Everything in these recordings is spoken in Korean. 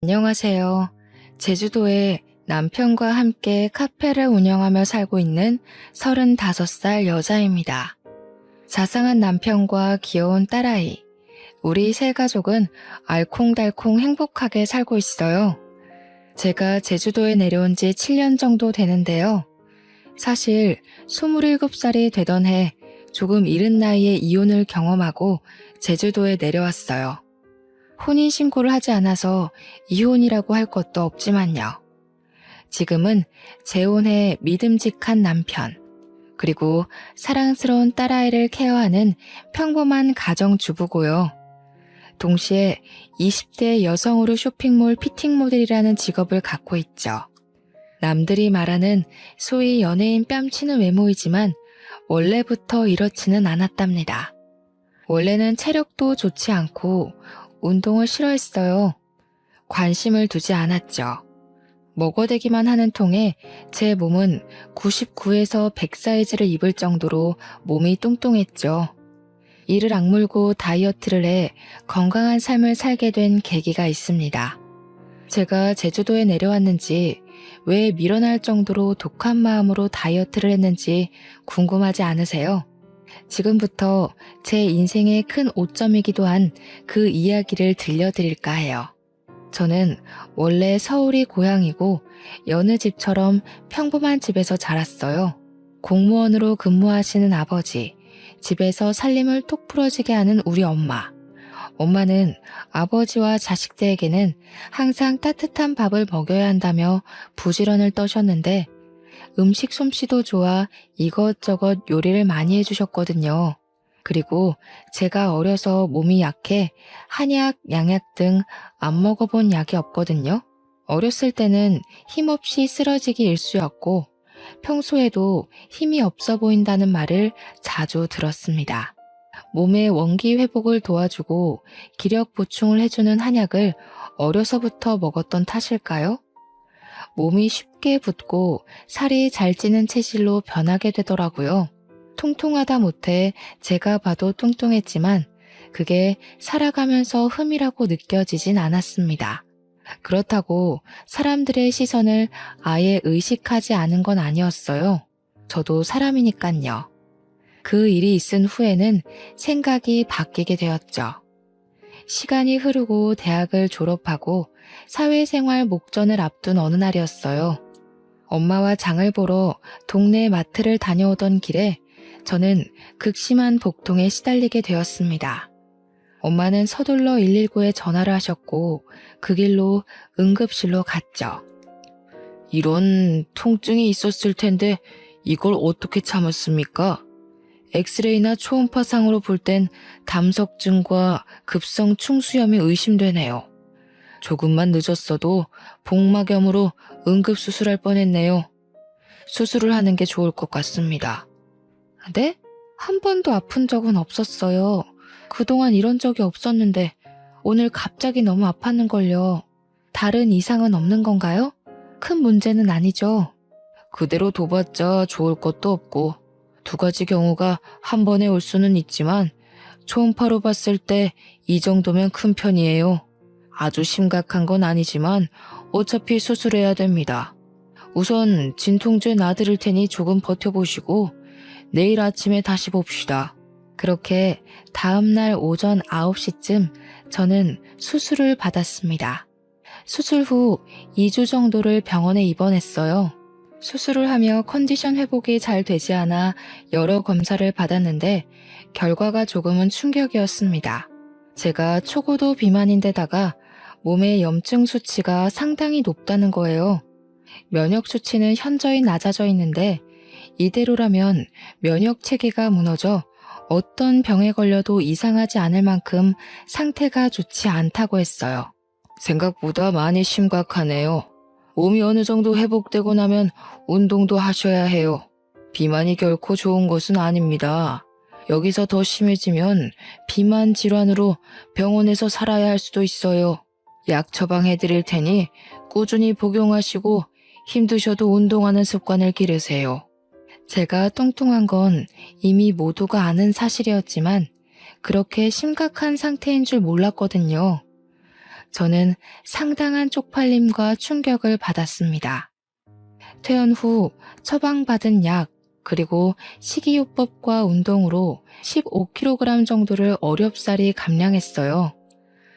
안녕하세요. 제주도에 남편과 함께 카페를 운영하며 살고 있는 35살 여자입니다. 자상한 남편과 귀여운 딸아이, 우리 세 가족은 알콩달콩 행복하게 살고 있어요. 제가 제주도에 내려온 지 7년 정도 되는데요. 사실 27살이 되던 해 조금 이른 나이에 이혼을 경험하고 제주도에 내려왔어요. 혼인신고를 하지 않아서 이혼이라고 할 것도 없지만요. 지금은 재혼해 믿음직한 남편, 그리고 사랑스러운 딸아이를 케어하는 평범한 가정주부고요. 동시에 20대 여성으로 쇼핑몰 피팅 모델이라는 직업을 갖고 있죠. 남들이 말하는 소위 연예인 뺨치는 외모이지만 원래부터 이렇지는 않았답니다. 원래는 체력도 좋지 않고 운동을 싫어했어요. 관심을 두지 않았죠. 먹어대기만 하는 통에 제 몸은 99에서 100 사이즈를 입을 정도로 몸이 뚱뚱했죠. 이를 악물고 다이어트를 해 건강한 삶을 살게 된 계기가 있습니다. 제가 제주도에 내려왔는지 왜 밀어날 정도로 독한 마음으로 다이어트를 했는지 궁금하지 않으세요? 지금부터 제 인생의 큰 오점이기도 한 그 이야기를 들려드릴까 해요. 저는 원래 서울이 고향이고 여느 집처럼 평범한 집에서 자랐어요. 공무원으로 근무하시는 아버지, 집에서 살림을 톡 부러지게 하는 우리 엄마. 엄마는 아버지와 자식들에게는 항상 따뜻한 밥을 먹여야 한다며 부지런을 떠셨는데 음식 솜씨도 좋아 이것저것 요리를 많이 해주셨거든요. 그리고 제가 어려서 몸이 약해 한약, 양약 등 안 먹어본 약이 없거든요. 어렸을 때는 힘없이 쓰러지기 일쑤였고 평소에도 힘이 없어 보인다는 말을 자주 들었습니다. 몸의 원기 회복을 도와주고 기력 보충을 해주는 한약을 어려서부터 먹었던 탓일까요? 몸이 쉽게 붓고 살이 잘 찌는 체질로 변하게 되더라고요. 통통하다 못해 제가 봐도 뚱뚱했지만 그게 살아가면서 흠이라고 느껴지진 않았습니다. 그렇다고 사람들의 시선을 아예 의식하지 않은 건 아니었어요. 저도 사람이니깐요. 그 일이 있은 후에는 생각이 바뀌게 되었죠. 시간이 흐르고 대학을 졸업하고 사회생활 목전을 앞둔 어느 날이었어요. 엄마와 장을 보러 동네 마트를 다녀오던 길에 저는 극심한 복통에 시달리게 되었습니다. 엄마는 서둘러 119에 전화를 하셨고 그 길로 응급실로 갔죠. 이런 통증이 있었을 텐데 이걸 어떻게 참았습니까? 엑스레이나 초음파상으로 볼 땐 담석증과 급성 충수염이 의심되네요. 조금만 늦었어도 복막염으로 응급수술할 뻔했네요. 수술을 하는 게 좋을 것 같습니다. 네? 한 번도 아픈 적은 없었어요. 그동안 이런 적이 없었는데 오늘 갑자기 너무 아팠는걸요. 다른 이상은 없는 건가요? 큰 문제는 아니죠. 그대로 둬봤자 좋을 것도 없고 2가지 경우가 한 번에 올 수는 있지만 초음파로 봤을 때 이 정도면 큰 편이에요. 아주 심각한 건 아니지만 어차피 수술해야 됩니다. 우선 진통제 놔드릴 테니 조금 버텨보시고 내일 아침에 다시 봅시다. 그렇게 다음날 오전 9시쯤 저는 수술을 받았습니다. 수술 후 2주 정도를 병원에 입원했어요. 수술을 하며 컨디션 회복이 잘 되지 않아 여러 검사를 받았는데 결과가 조금은 충격이었습니다. 제가 초고도 비만인데다가 몸의 염증 수치가 상당히 높다는 거예요. 면역 수치는 현저히 낮아져 있는데 이대로라면 면역 체계가 무너져 어떤 병에 걸려도 이상하지 않을 만큼 상태가 좋지 않다고 했어요. 생각보다 많이 심각하네요. 몸이 어느 정도 회복되고 나면 운동도 하셔야 해요. 비만이 결코 좋은 것은 아닙니다. 여기서 더 심해지면 비만 질환으로 병원에서 살아야 할 수도 있어요. 약 처방해 드릴 테니 꾸준히 복용하시고 힘드셔도 운동하는 습관을 기르세요. 제가 뚱뚱한 건 이미 모두가 아는 사실이었지만 그렇게 심각한 상태인 줄 몰랐거든요. 저는 상당한 쪽팔림과 충격을 받았습니다. 퇴원 후 처방받은 약, 그리고 식이요법과 운동으로 15kg 정도를 어렵사리 감량했어요.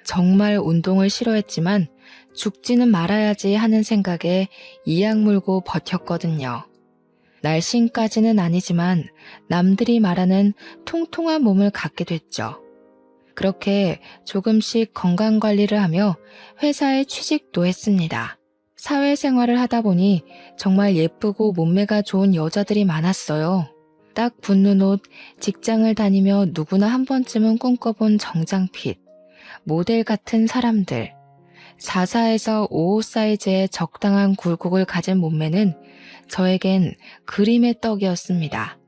정말 운동을 싫어했지만 죽지는 말아야지 하는 생각에 이 약 물고 버텼거든요. 날씬까지는 아니지만 남들이 말하는 통통한 몸을 갖게 됐죠. 그렇게 조금씩 건강관리를 하며 회사에 취직도 했습니다. 사회생활을 하다 보니 정말 예쁘고 몸매가 좋은 여자들이 많았어요. 딱 붙는 옷, 직장을 다니며 누구나 한 번쯤은 꿈꿔본 정장핏, 모델 같은 사람들, 44에서 55 사이즈의 적당한 굴곡을 가진 몸매는 저에겐 그림의 떡이었습니다.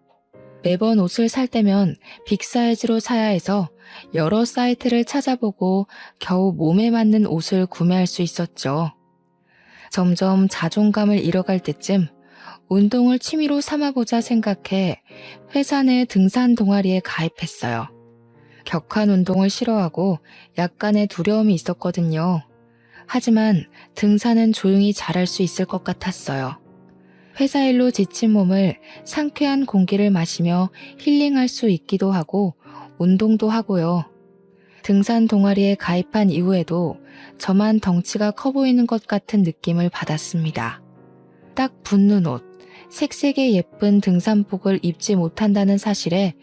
매번 옷을 살 때면 빅사이즈로 사야 해서 여러 사이트를 찾아보고 겨우 몸에 맞는 옷을 구매할 수 있었죠. 점점 자존감을 잃어갈 때쯤 운동을 취미로 삼아보자 생각해 회사 내 등산 동아리에 가입했어요. 격한 운동을 싫어하고 약간의 두려움이 있었거든요. 하지만 등산은 조용히 잘할 수 있을 것 같았어요. 회사 일로 지친 몸을 상쾌한 공기를 마시며 힐링할 수 있기도 하고 운동도 하고요. 등산 동아리에 가입한 이후에도 저만 덩치가 커 보이는 것 같은 느낌을 받았습니다. 딱 붙는 옷, 색색의 예쁜 등산복을 입지 못한다는 사실에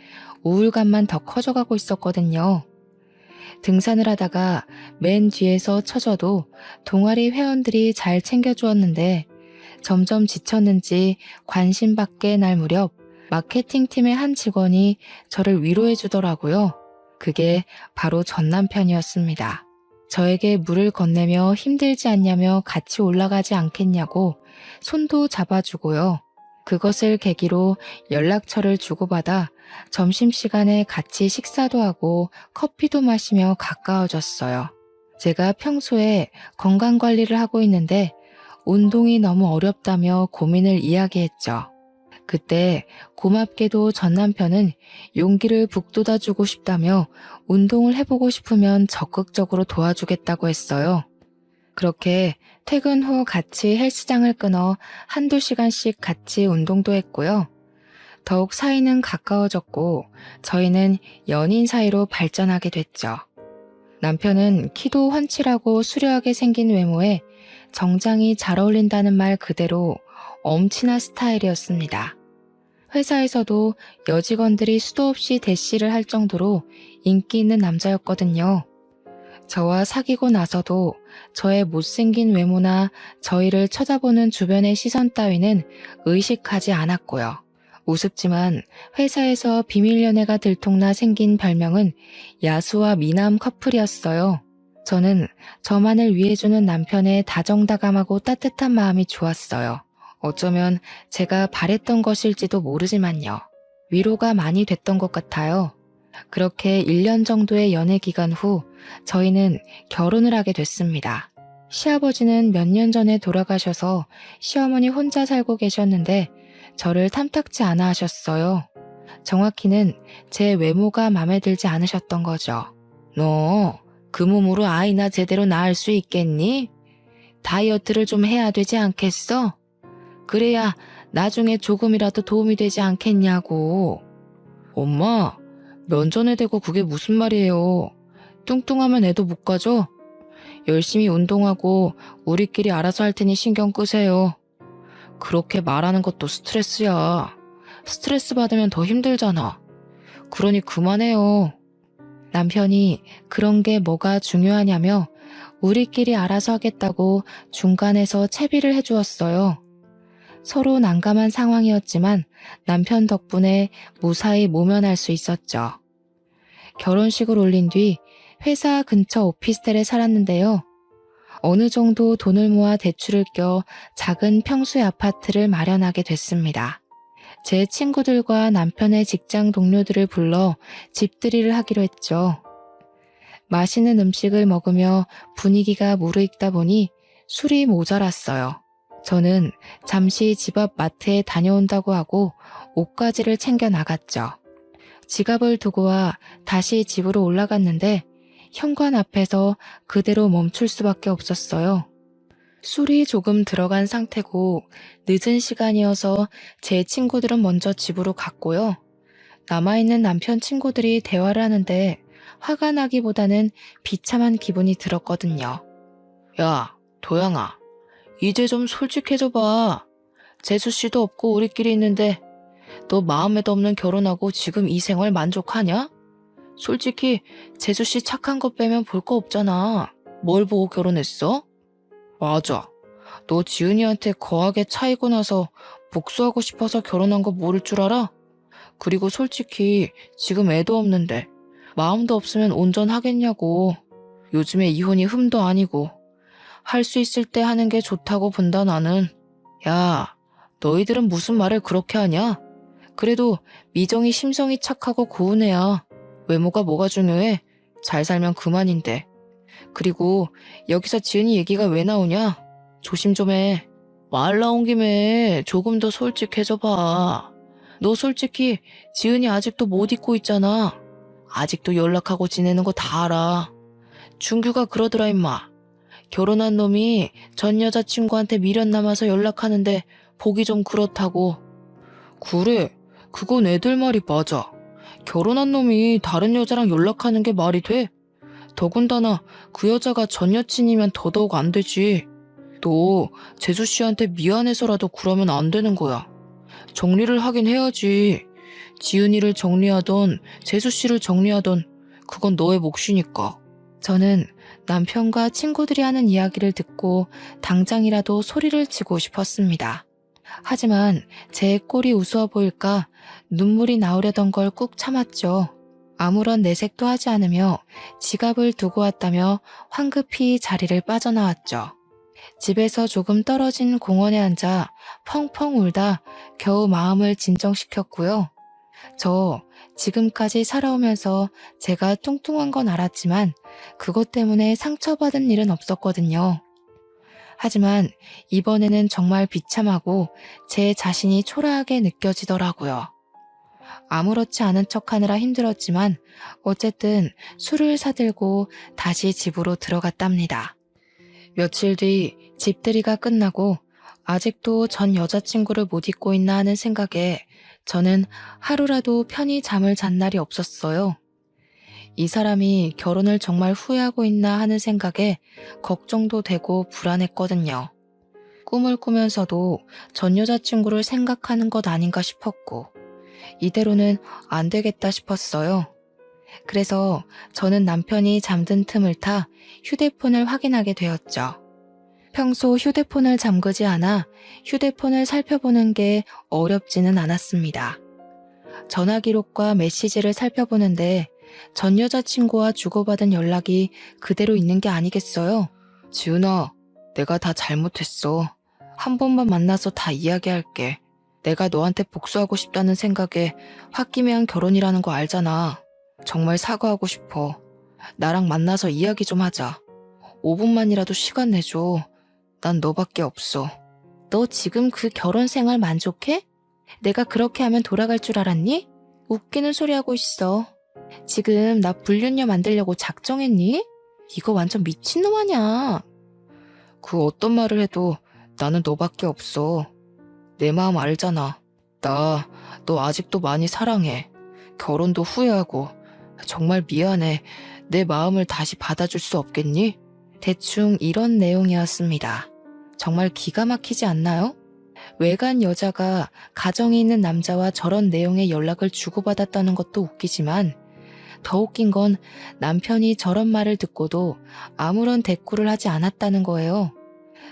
우울감만 더 커져가고 있었거든요. 등산을 하다가 맨 뒤에서 처져도 동아리 회원들이 잘 챙겨주었는데 점점 지쳤는지 관심받게 날 무렵 마케팅팀의 한 직원이 저를 위로해 주더라고요. 그게 바로 전 남편이었습니다. 저에게 물을 건네며 힘들지 않냐며 같이 올라가지 않겠냐고 손도 잡아주고요. 그것을 계기로 연락처를 주고받아 점심시간에 같이 식사도 하고 커피도 마시며 가까워졌어요. 제가 평소에 건강관리를 하고 있는데 운동이 너무 어렵다며 고민을 이야기했죠. 그때 고맙게도 전 남편은 용기를 북돋아주고 싶다며 운동을 해보고 싶으면 적극적으로 도와주겠다고 했어요. 그렇게 퇴근 후 같이 헬스장을 끊어 한두 시간씩 같이 운동도 했고요. 더욱 사이는 가까워졌고 저희는 연인 사이로 발전하게 됐죠. 남편은 키도 훤칠하고 수려하게 생긴 외모에 정장이 잘 어울린다는 말 그대로 엄친아 스타일이었습니다. 회사에서도 여직원들이 수도 없이 대시를 할 정도로 인기 있는 남자였거든요. 저와 사귀고 나서도 저의 못생긴 외모나 저희를 쳐다보는 주변의 시선 따위는 의식하지 않았고요. 우습지만 회사에서 비밀 연애가 들통나 생긴 별명은 야수와 미남 커플이었어요. 저는 저만을 위해주는 남편의 다정다감하고 따뜻한 마음이 좋았어요. 어쩌면 제가 바랬던 것일지도 모르지만요. 위로가 많이 됐던 것 같아요. 그렇게 1년 정도의 연애 기간 후 저희는 결혼을 하게 됐습니다. 시아버지는 몇 년 전에 돌아가셔서 시어머니 혼자 살고 계셨는데 저를 탐탁지 않아 하셨어요. 정확히는 제 외모가 마음에 들지 않으셨던 거죠. 너 그 몸으로 아이나 제대로 낳을 수 있겠니? 다이어트를 좀 해야 되지 않겠어? 그래야 나중에 조금이라도 도움이 되지 않겠냐고. 엄마, 면전에 대고 그게 무슨 말이에요. 뚱뚱하면 애도 못 가져. 열심히 운동하고 우리끼리 알아서 할 테니 신경 끄세요. 그렇게 말하는 것도 스트레스야. 스트레스 받으면 더 힘들잖아. 그러니 그만해요. 남편이 그런 게 뭐가 중요하냐며 우리끼리 알아서 하겠다고 중간에서 채비를 해주었어요. 서로 난감한 상황이었지만 남편 덕분에 무사히 모면할 수 있었죠. 결혼식을 올린 뒤 회사 근처 오피스텔에 살았는데요. 어느 정도 돈을 모아 대출을 껴 작은 평수의 아파트를 마련하게 됐습니다. 제 친구들과 남편의 직장 동료들을 불러 집들이를 하기로 했죠. 맛있는 음식을 먹으며 분위기가 무르익다 보니 술이 모자랐어요. 저는 잠시 집 앞 마트에 다녀온다고 하고 옷가지를 챙겨 나갔죠. 지갑을 두고 와 다시 집으로 올라갔는데 현관 앞에서 그대로 멈출 수밖에 없었어요. 술이 조금 들어간 상태고 늦은 시간이어서 제 친구들은 먼저 집으로 갔고요. 남아있는 남편 친구들이 대화를 하는데 화가 나기보다는 비참한 기분이 들었거든요. 야, 도영아, 이제 좀 솔직해져봐. 재수씨도 없고 우리끼리 있는데 너 마음에도 없는 결혼하고 지금 이 생활 만족하냐? 솔직히 재수씨 착한 거 빼면 볼 거 없잖아. 뭘 보고 결혼했어? 맞아. 너 지은이한테 거하게 차이고 나서 복수하고 싶어서 결혼한 거 모를 줄 알아? 그리고 솔직히 지금 애도 없는데 마음도 없으면 온전하겠냐고. 요즘에 이혼이 흠도 아니고 할 수 있을 때 하는 게 좋다고 본다 나는. 야, 너희들은 무슨 말을 그렇게 하냐? 그래도 미정이 심성이 착하고 고운 애야. 외모가 뭐가 중요해? 잘 살면 그만인데. 그리고 여기서 지은이 얘기가 왜 나오냐? 조심 좀 해. 말 나온 김에 조금 더 솔직해져 봐. 너 솔직히 지은이 아직도 못 잊고 있잖아. 아직도 연락하고 지내는 거 다 알아. 준규가 그러더라 임마. 결혼한 놈이 전 여자친구한테 미련 남아서 연락하는데 보기 좀 그렇다고. 그래, 그건 애들 말이 맞아. 결혼한 놈이 다른 여자랑 연락하는 게 말이 돼? 더군다나 그 여자가 전 여친이면 더더욱 안 되지. 너 재수씨한테 미안해서라도 그러면 안 되는 거야. 정리를 하긴 해야지. 지은이를 정리하던 재수씨를 정리하던 그건 너의 몫이니까. 저는 남편과 친구들이 하는 이야기를 듣고 당장이라도 소리를 치고 싶었습니다. 하지만 제 꼴이 우스워 보일까 눈물이 나오려던 걸 꾹 참았죠. 아무런 내색도 하지 않으며 지갑을 두고 왔다며 황급히 자리를 빠져나왔죠. 집에서 조금 떨어진 공원에 앉아 펑펑 울다 겨우 마음을 진정시켰고요. 저 지금까지 살아오면서 제가 뚱뚱한 건 알았지만 그것 때문에 상처받은 일은 없었거든요. 하지만 이번에는 정말 비참하고 제 자신이 초라하게 느껴지더라고요. 아무렇지 않은 척하느라 힘들었지만 어쨌든 술을 사들고 다시 집으로 들어갔답니다. 며칠 뒤 집들이가 끝나고 아직도 전 여자친구를 못 잊고 있나 하는 생각에 저는 하루라도 편히 잠을 잔 날이 없었어요. 이 사람이 결혼을 정말 후회하고 있나 하는 생각에 걱정도 되고 불안했거든요. 꿈을 꾸면서도 전 여자친구를 생각하는 것 아닌가 싶었고 이대로는 안 되겠다 싶었어요. 그래서 저는 남편이 잠든 틈을 타 휴대폰을 확인하게 되었죠. 평소 휴대폰을 잠그지 않아 휴대폰을 살펴보는 게 어렵지는 않았습니다. 전화 기록과 메시지를 살펴보는데 전 여자친구와 주고받은 연락이 그대로 있는 게 아니겠어요? 지은아, 내가 다 잘못했어. 한 번만 만나서 다 이야기할게. 내가 너한테 복수하고 싶다는 생각에 홧김에 결혼이라는 거 알잖아. 정말 사과하고 싶어. 나랑 만나서 이야기 좀 하자. 5분만이라도 시간 내줘. 난 너밖에 없어. 너 지금 그 결혼 생활 만족해? 내가 그렇게 하면 돌아갈 줄 알았니? 웃기는 소리 하고 있어. 지금 나 불륜녀 만들려고 작정했니? 이거 완전 미친놈 아냐? 그 어떤 말을 해도 나는 너밖에 없어. 내 마음 알잖아. 나 너 아직도 많이 사랑해. 결혼도 후회하고. 정말 미안해. 내 마음을 다시 받아줄 수 없겠니? 대충 이런 내용이었습니다. 정말 기가 막히지 않나요? 외간 여자가 가정이 있는 남자와 저런 내용의 연락을 주고받았다는 것도 웃기지만 더 웃긴 건 남편이 저런 말을 듣고도 아무런 대꾸를 하지 않았다는 거예요.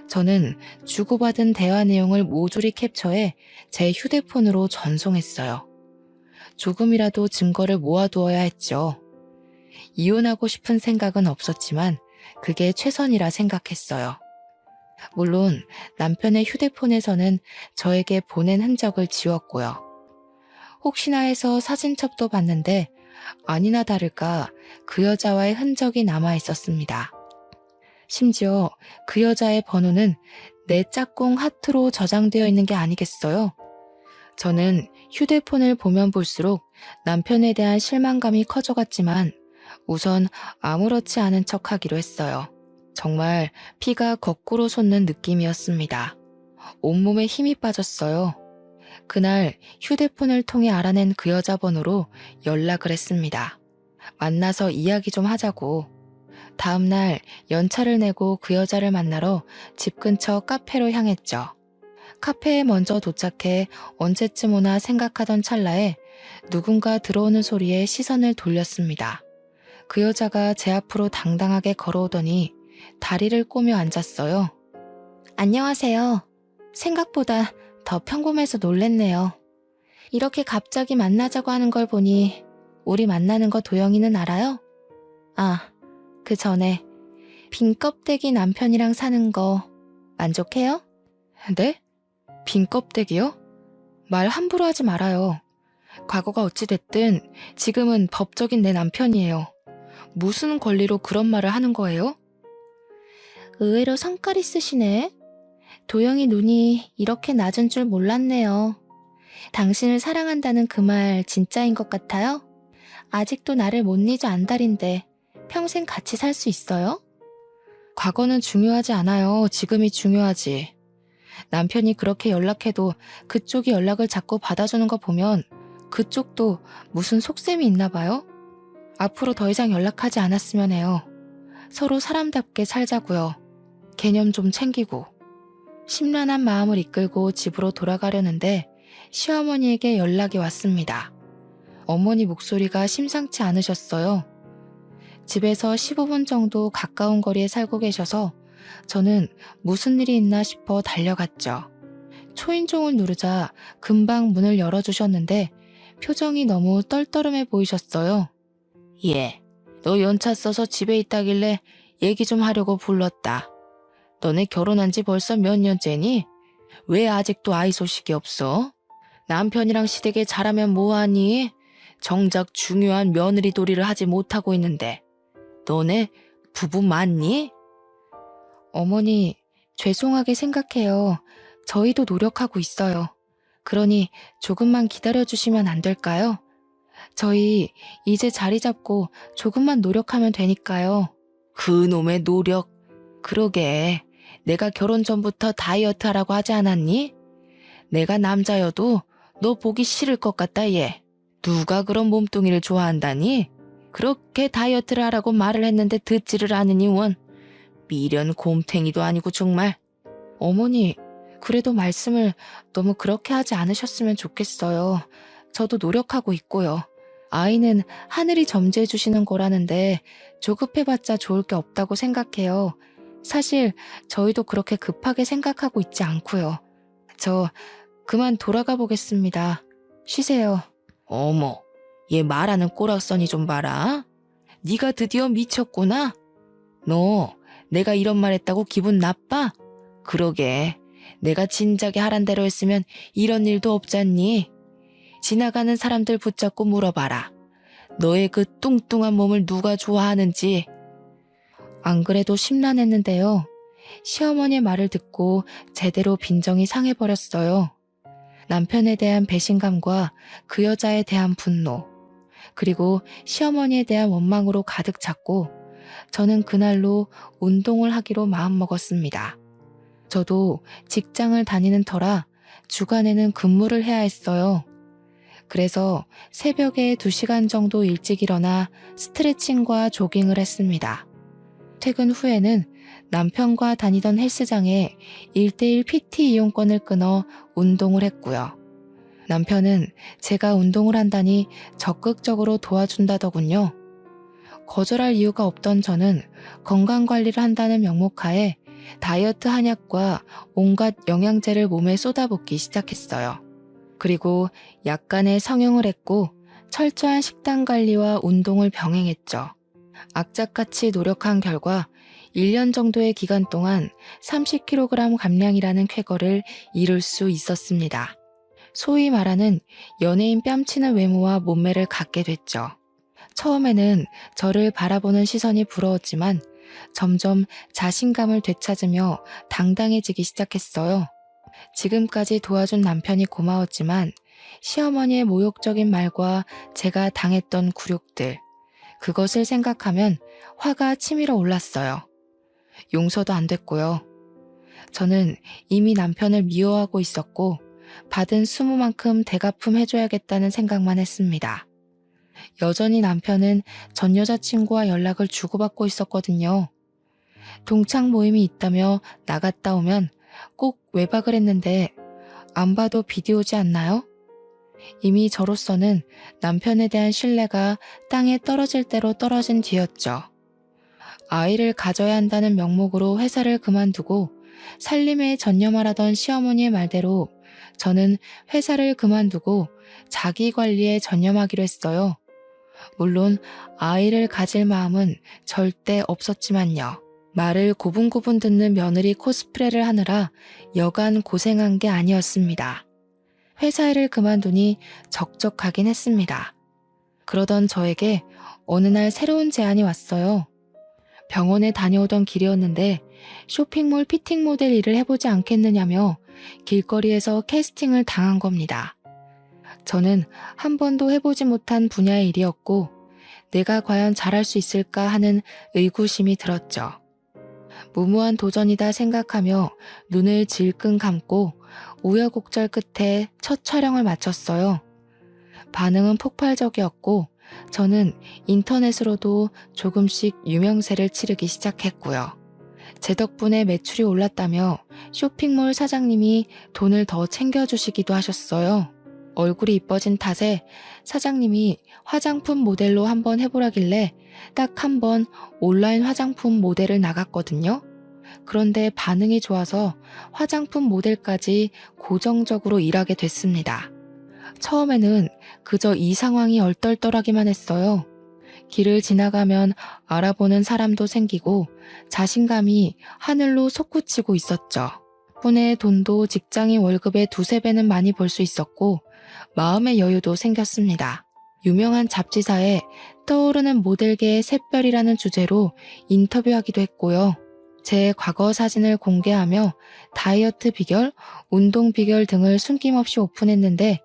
저는 주고받은 대화 내용을 모조리 캡처해 제 휴대폰으로 전송했어요. 조금이라도 증거를 모아두어야 했죠. 이혼하고 싶은 생각은 없었지만 그게 최선이라 생각했어요. 물론 남편의 휴대폰에서는 저에게 보낸 흔적을 지웠고요. 혹시나 해서 사진첩도 봤는데 아니나 다를까 그 여자와의 흔적이 남아 있었습니다. 심지어 그 여자의 번호는 내 짝꿍 하트로 저장되어 있는 게 아니겠어요? 저는 휴대폰을 보면 볼수록 남편에 대한 실망감이 커져갔지만 우선 아무렇지 않은 척 하기로 했어요. 정말 피가 거꾸로 솟는 느낌이었습니다. 온몸에 힘이 빠졌어요. 그날 휴대폰을 통해 알아낸 그 여자 번호로 연락을 했습니다. 만나서 이야기 좀 하자고. 다음날 연차를 내고 그 여자를 만나러 집 근처 카페로 향했죠. 카페에 먼저 도착해 언제쯤 오나 생각하던 찰나에 누군가 들어오는 소리에 시선을 돌렸습니다. 그 여자가 제 앞으로 당당하게 걸어오더니 다리를 꼬며 앉았어요. 안녕하세요. 생각보다 더 평범해서 놀랬네요. 이렇게 갑자기 만나자고 하는 걸 보니 우리 만나는 거 도영이는 알아요? 아, 그 전에 빈 껍데기 남편이랑 사는 거 만족해요? 네? 빈 껍데기요? 말 함부로 하지 말아요. 과거가 어찌됐든 지금은 법적인 내 남편이에요. 무슨 권리로 그런 말을 하는 거예요? 의외로 성깔 있으시네. 도영이 눈이 이렇게 낮은 줄 몰랐네요. 당신을 사랑한다는 그 말 진짜인 것 같아요? 아직도 나를 못 잊어 안달인데 평생 같이 살 수 있어요? 과거는 중요하지 않아요. 지금이 중요하지. 남편이 그렇게 연락해도 그쪽이 연락을 자꾸 받아주는 거 보면 그쪽도 무슨 속셈이 있나 봐요? 앞으로 더 이상 연락하지 않았으면 해요. 서로 사람답게 살자고요. 개념 좀 챙기고. 심란한 마음을 이끌고 집으로 돌아가려는데 시어머니에게 연락이 왔습니다. 어머니 목소리가 심상치 않으셨어요. 집에서 15분 정도 가까운 거리에 살고 계셔서 저는 무슨 일이 있나 싶어 달려갔죠. 초인종을 누르자 금방 문을 열어주셨는데 표정이 너무 떨떠름해 보이셨어요. 예, 너 연차 써서 집에 있다길래 얘기 좀 하려고 불렀다. 너네 결혼한 지 벌써 몇 년째니? 왜 아직도 아이 소식이 없어? 남편이랑 시댁에 잘하면 뭐하니? 정작 중요한 며느리 도리를 하지 못하고 있는데 너네 부부 맞니? 어머니, 죄송하게 생각해요. 저희도 노력하고 있어요. 그러니 조금만 기다려주시면 안 될까요? 저희 이제 자리 잡고 조금만 노력하면 되니까요. 그놈의 노력. 그러게. 내가 결혼 전부터 다이어트 하라고 하지 않았니? 내가 남자여도 너 보기 싫을 것 같다 얘. 누가 그런 몸뚱이를 좋아한다니? 그렇게 다이어트를 하라고 말을 했는데 듣지를 않으니 원. 미련 곰탱이도 아니고 정말. 어머니, 그래도 말씀을 너무 그렇게 하지 않으셨으면 좋겠어요. 저도 노력하고 있고요. 아이는 하늘이 점지해 주시는 거라는데 조급해봤자 좋을 게 없다고 생각해요. 사실 저희도 그렇게 급하게 생각하고 있지 않고요. 저 그만 돌아가 보겠습니다. 쉬세요. 어머, 얘 말하는 꼬락서니 좀 봐라. 네가 드디어 미쳤구나. 너 내가 이런 말 했다고 기분 나빠? 그러게, 내가 진작에 하란 대로 했으면 이런 일도 없잖니. 지나가는 사람들 붙잡고 물어봐라. 너의 그 뚱뚱한 몸을 누가 좋아하는지. 안 그래도 심란했는데요. 시어머니의 말을 듣고 제대로 빈정이 상해버렸어요. 남편에 대한 배신감과 그 여자에 대한 분노, 그리고 시어머니에 대한 원망으로 가득 찼고 저는 그날로 운동을 하기로 마음먹었습니다. 저도 직장을 다니는 터라 주간에는 근무를 해야 했어요. 그래서 새벽에 2시간 정도 일찍 일어나 스트레칭과 조깅을 했습니다. 퇴근 후에는 남편과 다니던 헬스장에 1:1 PT 이용권을 끊어 운동을 했고요. 남편은 제가 운동을 한다니 적극적으로 도와준다더군요. 거절할 이유가 없던 저는 건강관리를 한다는 명목하에 다이어트 한약과 온갖 영양제를 몸에 쏟아붓기 시작했어요. 그리고 약간의 성형을 했고 철저한 식단 관리와 운동을 병행했죠. 악착같이 노력한 결과 1년 정도의 기간 동안 30kg 감량이라는 쾌거를 이룰 수 있었습니다. 소위 말하는 연예인 뺨치는 외모와 몸매를 갖게 됐죠. 처음에는 저를 바라보는 시선이 부러웠지만 점점 자신감을 되찾으며 당당해지기 시작했어요. 지금까지 도와준 남편이 고마웠지만 시어머니의 모욕적인 말과 제가 당했던 굴욕들, 그것을 생각하면 화가 치밀어 올랐어요. 용서도 안 됐고요. 저는 이미 남편을 미워하고 있었고 받은 수모만큼 대갚음 해줘야겠다는 생각만 했습니다. 여전히 남편은 전 여자친구와 연락을 주고받고 있었거든요. 동창 모임이 있다며 나갔다 오면 꼭 외박을 했는데 안 봐도 비디오지 않나요? 이미 저로서는 남편에 대한 신뢰가 땅에 떨어질 대로 떨어진 뒤였죠. 아이를 가져야 한다는 명목으로 회사를 그만두고 살림에 전념하라던 시어머니의 말대로 저는 회사를 그만두고 자기 관리에 전념하기로 했어요. 물론 아이를 가질 마음은 절대 없었지만요. 말을 고분고분 듣는 며느리 코스프레를 하느라 여간 고생한 게 아니었습니다. 회사 일을 그만두니 적적하긴 했습니다. 그러던 저에게 어느 날 새로운 제안이 왔어요. 병원에 다녀오던 길이었는데 쇼핑몰 피팅 모델 일을 해보지 않겠느냐며 길거리에서 캐스팅을 당한 겁니다. 저는 한 번도 해보지 못한 분야의 일이었고 내가 과연 잘할 수 있을까 하는 의구심이 들었죠. 무모한 도전이다 생각하며 눈을 질끈 감고 우여곡절 끝에 첫 촬영을 마쳤어요. 반응은 폭발적이었고 저는 인터넷으로도 조금씩 유명세를 치르기 시작했고요. 제 덕분에 매출이 올랐다며 쇼핑몰 사장님이 돈을 더 챙겨주시기도 하셨어요. 얼굴이 이뻐진 탓에 사장님이 화장품 모델로 한번 해보라길래 딱 한 번 온라인 화장품 모델을 나갔거든요. 그런데 반응이 좋아서 화장품 모델까지 고정적으로 일하게 됐습니다. 처음에는 그저 이 상황이 얼떨떨하기만 했어요. 길을 지나가면 알아보는 사람도 생기고 자신감이 하늘로 솟구치고 있었죠. 덕분에 돈도 직장인 월급의 2~3배는 많이 벌 수 있었고 마음의 여유도 생겼습니다. 유명한 잡지사에 떠오르는 모델계의 샛별이라는 주제로 인터뷰하기도 했고요. 제 과거 사진을 공개하며 다이어트 비결, 운동 비결 등을 숨김없이 오픈했는데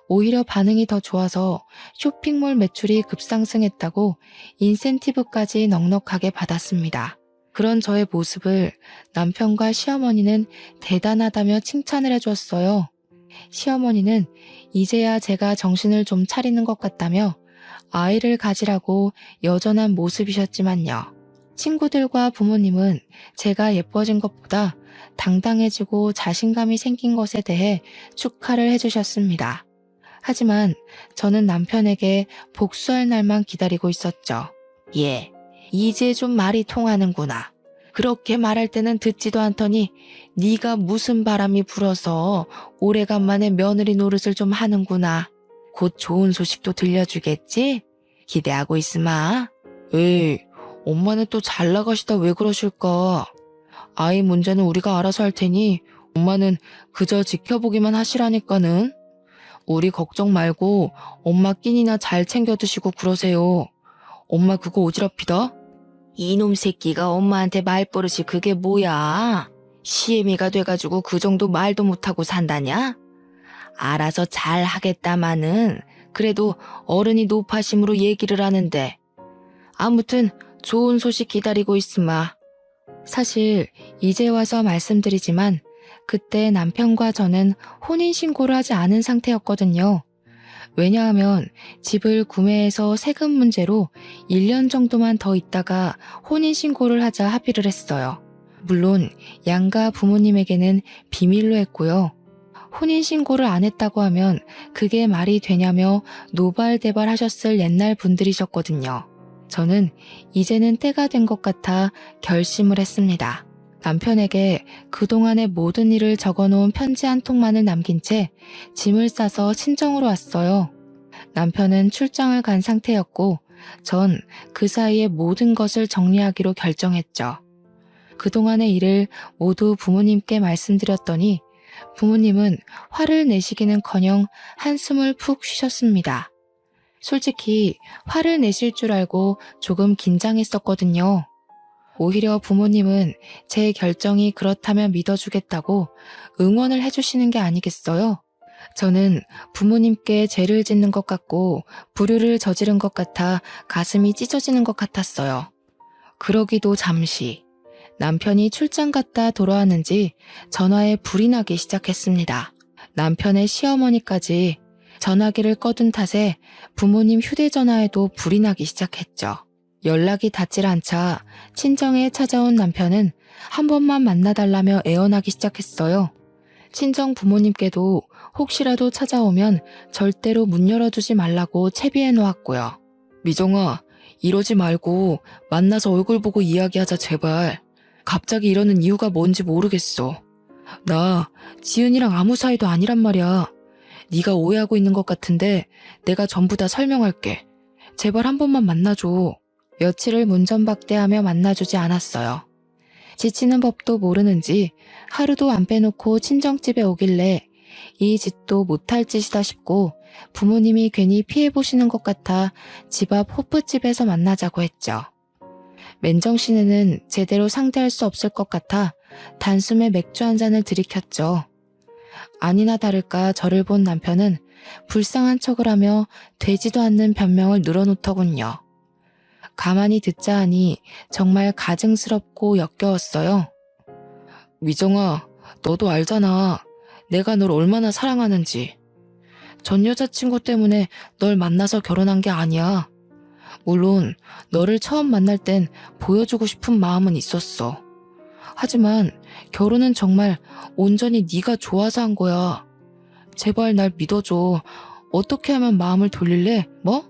오히려 반응이 더 좋아서 쇼핑몰 매출이 급상승했다고 인센티브까지 넉넉하게 받았습니다. 그런 저의 모습을 남편과 시어머니는 대단하다며 칭찬을 해주었어요. 시어머니는 이제야 제가 정신을 좀 차리는 것 같다며 아이를 가지라고 여전한 모습이셨지만요. 친구들과 부모님은 제가 예뻐진 것보다 당당해지고 자신감이 생긴 것에 대해 축하를 해주셨습니다. 하지만 저는 남편에게 복수할 날만 기다리고 있었죠. 예, 이제 좀 말이 통하는구나. 그렇게 말할 때는 듣지도 않더니 네가 무슨 바람이 불어서 오래간만에 며느리 노릇을 좀 하는구나. 곧 좋은 소식도 들려주겠지? 기대하고 있으마. 에이, 엄마는 또 잘 나가시다 왜 그러실까? 아이 문제는 우리가 알아서 할 테니 엄마는 그저 지켜보기만 하시라니까는. 우리 걱정 말고 엄마 끼니나 잘 챙겨 드시고 그러세요. 엄마 그거 오지랖이다? 이놈 새끼가 엄마한테 말버릇이 그게 뭐야? 시애미가 돼가지고 그 정도 말도 못하고 산다냐? 알아서 잘 하겠다마는 그래도 어른이 노파심으로 얘기를 하는데. 아무튼 좋은 소식 기다리고 있으마. 사실 이제 와서 말씀드리지만 그때 남편과 저는 혼인신고를 하지 않은 상태였거든요. 왜냐하면 집을 구매해서 세금 문제로 1년 정도만 더 있다가 혼인신고를 하자 합의를 했어요. 물론 양가 부모님에게는 비밀로 했고요. 혼인신고를 안 했다고 하면 그게 말이 되냐며 노발대발 하셨을 옛날 분들이셨거든요. 저는 이제는 때가 된 것 같아 결심을 했습니다. 남편에게 그동안의 모든 일을 적어놓은 편지 한 통만을 남긴 채 짐을 싸서 친정으로 왔어요. 남편은 출장을 간 상태였고 전 그 사이에 모든 것을 정리하기로 결정했죠. 그동안의 일을 모두 부모님께 말씀드렸더니 부모님은 화를 내시기는커녕 한숨을 푹 쉬셨습니다. 솔직히 화를 내실 줄 알고 조금 긴장했었거든요. 오히려 부모님은 제 결정이 그렇다면 믿어주겠다고 응원을 해주시는 게 아니겠어요? 저는 부모님께 죄를 짓는 것 같고 불효를 저지른 것 같아 가슴이 찢어지는 것 같았어요. 그러기도 잠시 남편이 출장 갔다 돌아왔는지 전화에 불이 나기 시작했습니다. 남편의 시어머니까지 전화기를 꺼둔 탓에 부모님 휴대전화에도 불이 나기 시작했죠. 연락이 닿질 않자 친정에 찾아온 남편은 한 번만 만나달라며 애원하기 시작했어요. 친정 부모님께도 혹시라도 찾아오면 절대로 문 열어주지 말라고 채비해 놓았고요. 미정아, 이러지 말고 만나서 얼굴 보고 이야기하자 제발. 갑자기 이러는 이유가 뭔지 모르겠어. 나 지은이랑 아무 사이도 아니란 말이야. 네가 오해하고 있는 것 같은데 내가 전부 다 설명할게. 제발 한 번만 만나줘. 며칠을 문전박대하며 만나주지 않았어요. 지치는 법도 모르는지 하루도 안 빼놓고 친정집에 오길래 이 짓도 못할 짓이다 싶고 부모님이 괜히 피해보시는 것 같아 집 앞 호프집에서 만나자고 했죠. 맨정신에는 제대로 상대할 수 없을 것 같아 단숨에 맥주 한 잔을 들이켰죠. 아니나 다를까 저를 본 남편은 불쌍한 척을 하며 되지도 않는 변명을 늘어놓더군요. 가만히 듣자 하니 정말 가증스럽고 역겨웠어요. 미정아, 너도 알잖아. 내가 널 얼마나 사랑하는지. 전 여자친구 때문에 널 만나서 결혼한 게 아니야. 물론 너를 처음 만날 땐 보여주고 싶은 마음은 있었어. 하지만 결혼은 정말 온전히 네가 좋아서 한 거야. 제발 날 믿어줘. 어떻게 하면 마음을 돌릴래? 뭐?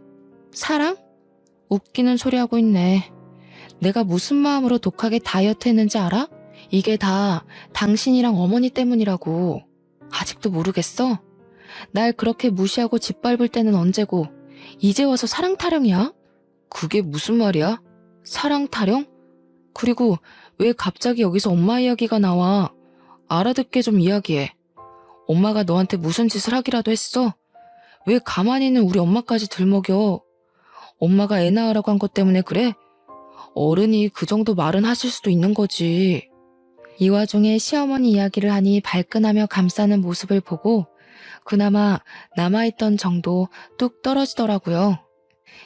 사랑? 웃기는 소리 하고 있네. 내가 무슨 마음으로 독하게 다이어트 했는지 알아? 이게 다 당신이랑 어머니 때문이라고. 아직도 모르겠어? 날 그렇게 무시하고 짓밟을 때는 언제고 이제 와서 사랑 타령이야? 그게 무슨 말이야? 사랑 타령? 그리고 왜 갑자기 여기서 엄마 이야기가 나와? 알아듣게 좀 이야기해. 엄마가 너한테 무슨 짓을 하기라도 했어? 왜 가만히 있는 우리 엄마까지 들먹여? 엄마가 애 낳으라고 한 것 때문에 그래? 어른이 그 정도 말은 하실 수도 있는 거지. 이 와중에 시어머니 이야기를 하니 발끈하며 감싸는 모습을 보고 그나마 남아있던 정도 뚝 떨어지더라고요.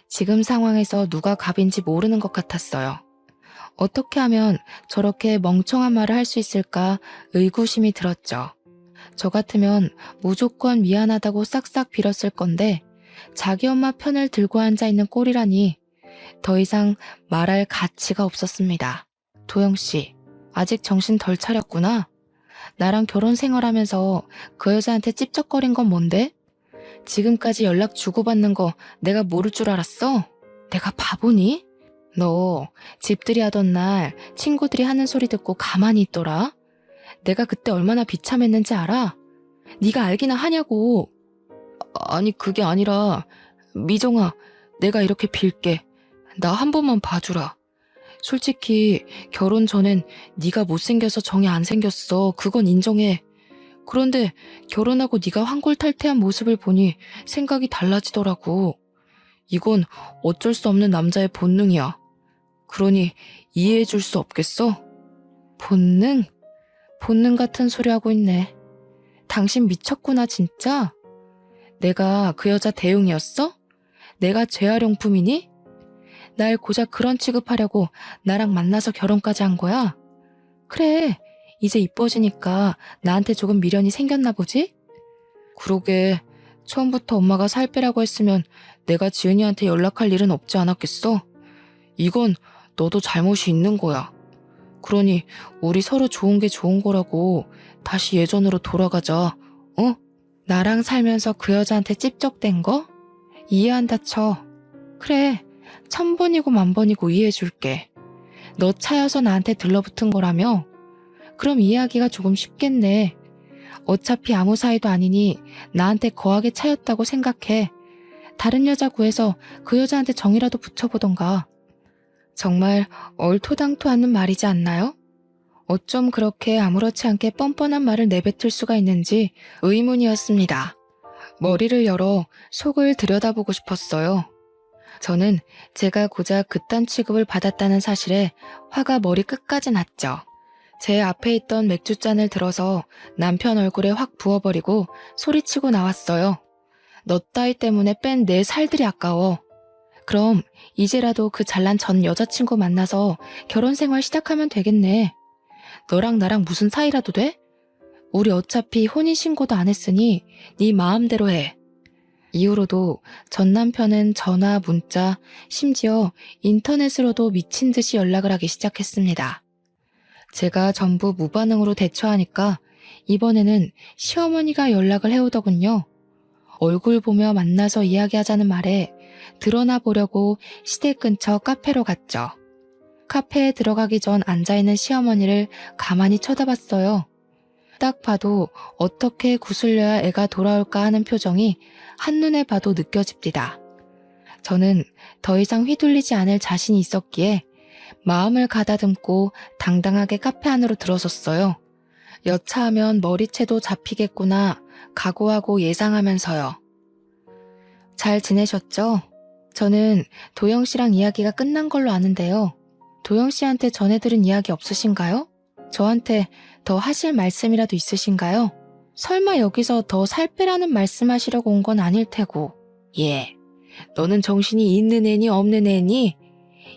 지금 상황에서 누가 갑인지 모르는 것 같았어요. 어떻게 하면 저렇게 멍청한 말을 할 수 있을까 의구심이 들었죠. 저 같으면 무조건 미안하다고 싹싹 빌었을 건데 자기 엄마 편을 들고 앉아있는 꼴이라니 더 이상 말할 가치가 없었습니다. 도영씨, 아직 정신 덜 차렸구나. 나랑 결혼 생활하면서 그 여자한테 찝쩍거린 건 뭔데? 지금까지 연락 주고받는 거 내가 모를 줄 알았어? 내가 바보니? 너 집들이 하던 날 친구들이 하는 소리 듣고 가만히 있더라? 내가 그때 얼마나 비참했는지 알아? 네가 알기나 하냐고. 아니 그게 아니라 미정아, 내가 이렇게 빌게. 나 한 번만 봐주라. 솔직히 결혼 전엔 네가 못생겨서 정이 안 생겼어. 그건 인정해. 그런데 결혼하고 네가 환골탈태한 모습을 보니 생각이 달라지더라고. 이건 어쩔 수 없는 남자의 본능이야. 그러니 이해해 줄 수 없겠어? 본능? 본능 같은 소리 하고 있네. 당신 미쳤구나 진짜? 내가 그 여자 대용이었어? 내가 재활용품이니? 날 고작 그런 취급하려고 나랑 만나서 결혼까지 한 거야? 그래, 이제 이뻐지니까 나한테 조금 미련이 생겼나 보지? 그러게, 처음부터 엄마가 살 빼라고 했으면 내가 지은이한테 연락할 일은 없지 않았겠어? 이건 너도 잘못이 있는 거야. 그러니 우리 서로 좋은 게 좋은 거라고 다시 예전으로 돌아가자, 어? 나랑 살면서 그 여자한테 찝쩍댄 거? 이해한다 쳐. 그래, 1000번이고 10,000번이고 이해해줄게. 너 차여서 나한테 들러붙은 거라며? 그럼 이해하기가 조금 쉽겠네. 어차피 아무 사이도 아니니 나한테 거하게 차였다고 생각해. 다른 여자 구해서 그 여자한테 정이라도 붙여보던가. 정말 얼토당토 않는 말이지 않나요? 어쩜 그렇게 아무렇지 않게 뻔뻔한 말을 내뱉을 수가 있는지 의문이었습니다. 머리를 열어 속을 들여다보고 싶었어요. 저는 제가 고작 그딴 취급을 받았다는 사실에 화가 머리 끝까지 났죠. 제 앞에 있던 맥주잔을 들어서 남편 얼굴에 확 부어버리고 소리치고 나왔어요. 너 따위 때문에 뺀 내 살들이 아까워. 그럼 이제라도 그 잘난 전 여자친구 만나서 결혼 생활 시작하면 되겠네. 너랑 나랑 무슨 사이라도 돼? 우리 어차피 혼인신고도 안 했으니 네 마음대로 해. 이후로도 전 남편은 전화, 문자, 심지어 인터넷으로도 미친 듯이 연락을 하기 시작했습니다. 제가 전부 무반응으로 대처하니까 이번에는 시어머니가 연락을 해오더군요. 얼굴 보며 만나서 이야기하자는 말에 드러나 보려고 시댁 근처 카페로 갔죠. 카페에 들어가기 전 앉아있는 시어머니를 가만히 쳐다봤어요. 딱 봐도 어떻게 구슬려야 애가 돌아올까 하는 표정이 한눈에 봐도 느껴집니다. 저는 더 이상 휘둘리지 않을 자신이 있었기에 마음을 가다듬고 당당하게 카페 안으로 들어섰어요. 여차하면 머리채도 잡히겠구나 각오하고 예상하면서요. 잘 지내셨죠? 저는 도영 씨랑 이야기가 끝난 걸로 아는데요. 도영 씨한테 전해들은 이야기 없으신가요? 저한테 더 하실 말씀이라도 있으신가요? 설마 여기서 더 살 빼라는 말씀하시려고 온 건 아닐 테고. 예, 너는 정신이 있는 애니 없는 애니?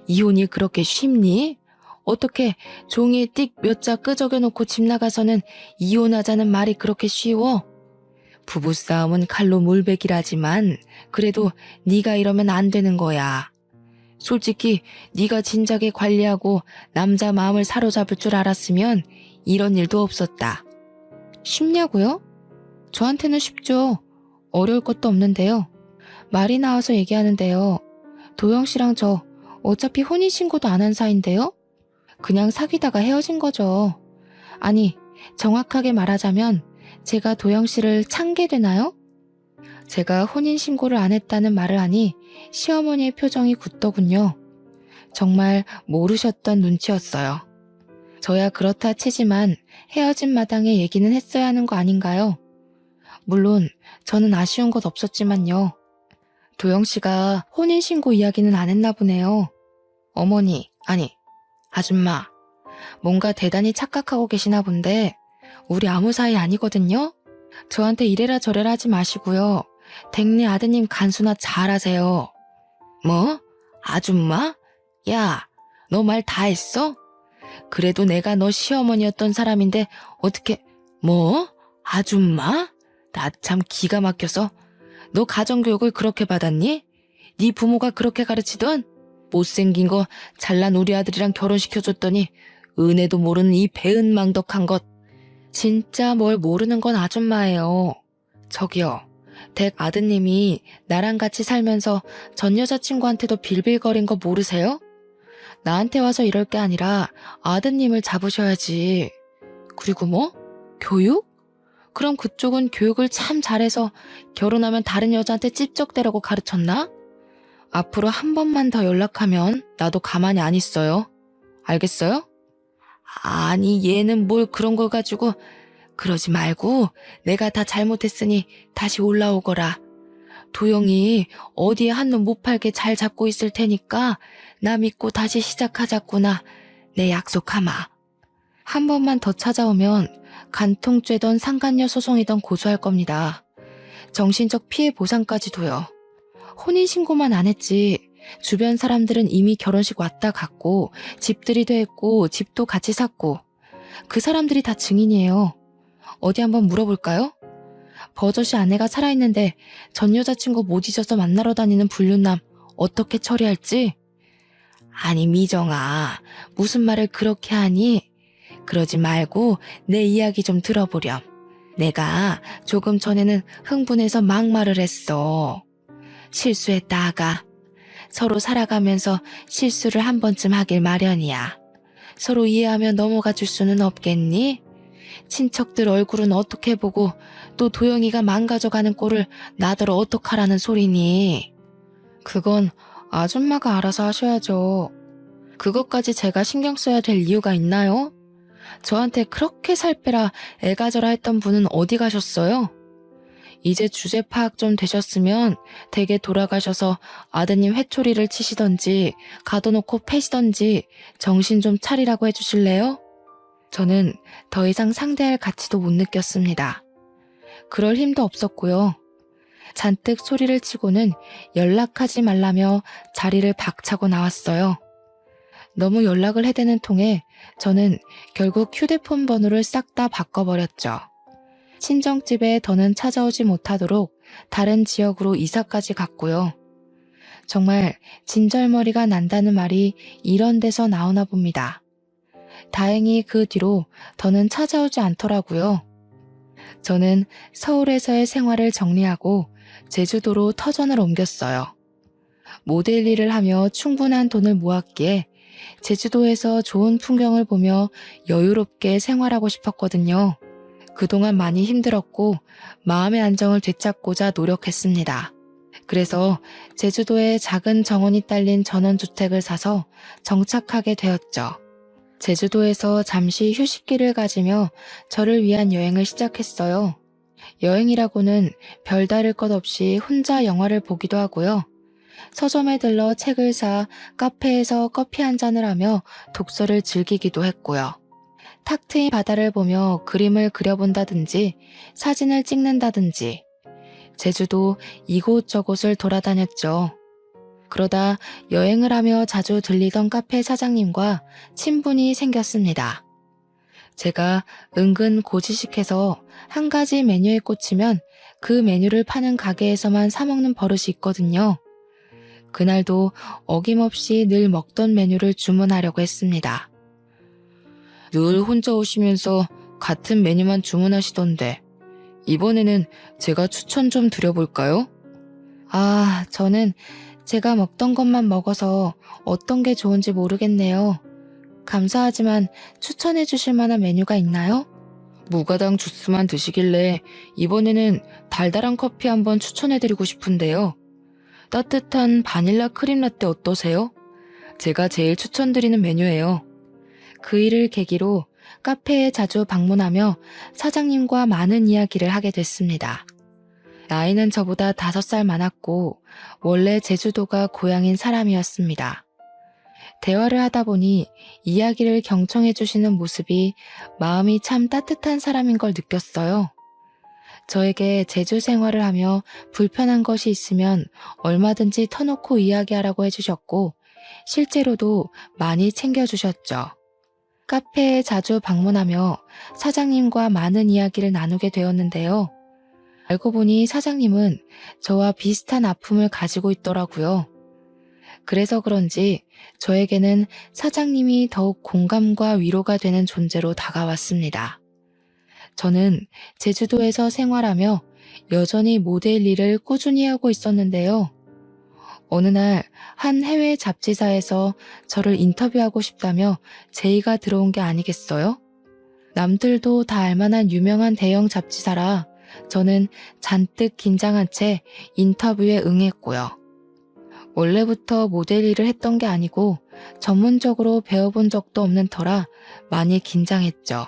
이혼이 그렇게 쉽니? 어떻게 종이에 띡 몇 자 끄적여놓고 집 나가서는 이혼하자는 말이 그렇게 쉬워? 부부싸움은 칼로 물베기라지만 그래도 네가 이러면 안 되는 거야. 솔직히 네가 진작에 관리하고 남자 마음을 사로잡을 줄 알았으면 이런 일도 없었다. 쉽냐고요? 저한테는 쉽죠. 어려울 것도 없는데요. 말이 나와서 얘기하는데요. 도영 씨랑 저 어차피 혼인신고도 안 한 사이인데요. 그냥 사귀다가 헤어진 거죠. 아니, 정확하게 말하자면 제가 도영 씨를 찬게 되나요? 제가 혼인신고를 안 했다는 말을 하니 시어머니의 표정이 굳더군요. 정말 모르셨던 눈치였어요. 저야 그렇다 치지만 헤어진 마당에 얘기는 했어야 하는 거 아닌가요? 물론 저는 아쉬운 것 없었지만요. 도영 씨가 혼인신고 이야기는 안 했나 보네요. 어머니, 아니, 아줌마, 뭔가 대단히 착각하고 계시나 본데 우리 아무 사이 아니거든요? 저한테 이래라 저래라 하지 마시고요. 댁내 아드님 간수나 잘하세요. 뭐? 아줌마? 야, 너 말 다 했어? 그래도 내가 너 시어머니였던 사람인데 어떻게... 뭐? 아줌마? 나 참 기가 막혀서. 너 가정교육을 그렇게 받았니? 네 부모가 그렇게 가르치던? 못생긴 거 잘난 우리 아들이랑 결혼시켜줬더니 은혜도 모르는 이 배은망덕한 것. 진짜 뭘 모르는 건 아줌마예요. 저기요, 댁 아드님이 나랑 같이 살면서 전 여자친구한테도 빌빌거린 거 모르세요? 나한테 와서 이럴 게 아니라 아드님을 잡으셔야지. 그리고 뭐? 교육? 그럼 그쪽은 교육을 참 잘해서 결혼하면 다른 여자한테 찝쩍대라고 가르쳤나? 앞으로 한 번만 더 연락하면 나도 가만히 안 있어요. 알겠어요? 아니, 얘는 뭘 그런 걸 가지고. 그러지 말고 내가 다 잘못했으니 다시 올라오거라. 도영이 어디에 한눈 못 팔게 잘 잡고 있을 테니까 나 믿고 다시 시작하자꾸나. 내 약속하마. 한 번만 더 찾아오면 간통죄던 상간녀 소송이던 고소할 겁니다. 정신적 피해 보상까지도요. 혼인신고만 안 했지 주변 사람들은 이미 결혼식 왔다 갔고 집들이도 했고 집도 같이 샀고 그 사람들이 다 증인이에요. 어디 한번 물어볼까요? 버젓이 아내가 살아있는데 전 여자친구 못 잊어서 만나러 다니는 불륜남 어떻게 처리할지? 아니 미정아, 무슨 말을 그렇게 하니? 그러지 말고 내 이야기 좀 들어보렴. 내가 조금 전에는 흥분해서 막말을 했어. 실수했다 아가. 서로 살아가면서 실수를 한 번쯤 하길 마련이야. 서로 이해하며 넘어가 줄 수는 없겠니? 친척들 얼굴은 어떻게 보고 또 도영이가 망가져가는 꼴을 나더러 어떡하라는 소리니? 그건 아줌마가 알아서 하셔야죠. 그것까지 제가 신경 써야 될 이유가 있나요? 저한테 그렇게 살 빼라 애가져라 했던 분은 어디 가셨어요? 이제 주제 파악 좀 되셨으면 댁에 돌아가셔서 아드님 회초리를 치시던지 가둬놓고 패시던지 정신 좀 차리라고 해주실래요? 저는 더 이상 상대할 가치도 못 느꼈습니다. 그럴 힘도 없었고요. 잔뜩 소리를 치고는 연락하지 말라며 자리를 박차고 나왔어요. 너무 연락을 해대는 통에 저는 결국 휴대폰 번호를 싹 다 바꿔버렸죠. 친정집에 더는 찾아오지 못하도록 다른 지역으로 이사까지 갔고요. 정말 진절머리가 난다는 말이 이런 데서 나오나 봅니다. 다행히 그 뒤로 더는 찾아오지 않더라고요. 저는 서울에서의 생활을 정리하고 제주도로 터전을 옮겼어요. 모델 일을 하며 충분한 돈을 모았기에 제주도에서 좋은 풍경을 보며 여유롭게 생활하고 싶었거든요. 그동안 많이 힘들었고 마음의 안정을 되찾고자 노력했습니다. 그래서 제주도에 작은 정원이 딸린 전원주택을 사서 정착하게 되었죠. 제주도에서 잠시 휴식기를 가지며 저를 위한 여행을 시작했어요. 여행이라고는 별다를 것 없이 혼자 영화를 보기도 하고요. 서점에 들러 책을 사 카페에서 커피 한 잔을 하며 독서를 즐기기도 했고요. 탁 트인 바다를 보며 그림을 그려본다든지 사진을 찍는다든지 제주도 이곳저곳을 돌아다녔죠. 그러다 여행을 하며 자주 들리던 카페 사장님과 친분이 생겼습니다. 제가 은근 고지식해서 한 가지 메뉴에 꽂히면 그 메뉴를 파는 가게에서만 사 먹는 버릇이 있거든요. 그날도 어김없이 늘 먹던 메뉴를 주문하려고 했습니다. 늘 혼자 오시면서 같은 메뉴만 주문하시던데 이번에는 제가 추천 좀 드려볼까요? 저는 제가 먹던 것만 먹어서 어떤 게 좋은지 모르겠네요. 감사하지만 추천해 주실 만한 메뉴가 있나요? 무가당 주스만 드시길래 이번에는 달달한 커피 한번 추천해드리고 싶은데요. 따뜻한 바닐라 크림 라떼 어떠세요? 제가 제일 추천드리는 메뉴예요. 그 일을 계기로 카페에 자주 방문하며 사장님과 많은 이야기를 하게 됐습니다. 나이는 저보다 5살 많았고 원래 제주도가 고향인 사람이었습니다. 대화를 하다 보니 이야기를 경청해 주시는 모습이 마음이 참 따뜻한 사람인 걸 느꼈어요. 저에게 제주 생활을 하며 불편한 것이 있으면 얼마든지 터놓고 이야기하라고 해주셨고 실제로도 많이 챙겨주셨죠. 카페에 자주 방문하며 사장님과 많은 이야기를 나누게 되었는데요. 알고 보니 사장님은 저와 비슷한 아픔을 가지고 있더라고요. 그래서 그런지 저에게는 사장님이 더욱 공감과 위로가 되는 존재로 다가왔습니다. 저는 제주도에서 생활하며 여전히 모델 일을 꾸준히 하고 있었는데요. 어느 날 한 해외 잡지사에서 저를 인터뷰하고 싶다며 제의가 들어온 게 아니겠어요? 남들도 다 알만한 유명한 대형 잡지사라 저는 잔뜩 긴장한 채 인터뷰에 응했고요. 원래부터 모델 일을 했던 게 아니고 전문적으로 배워본 적도 없는 터라 많이 긴장했죠.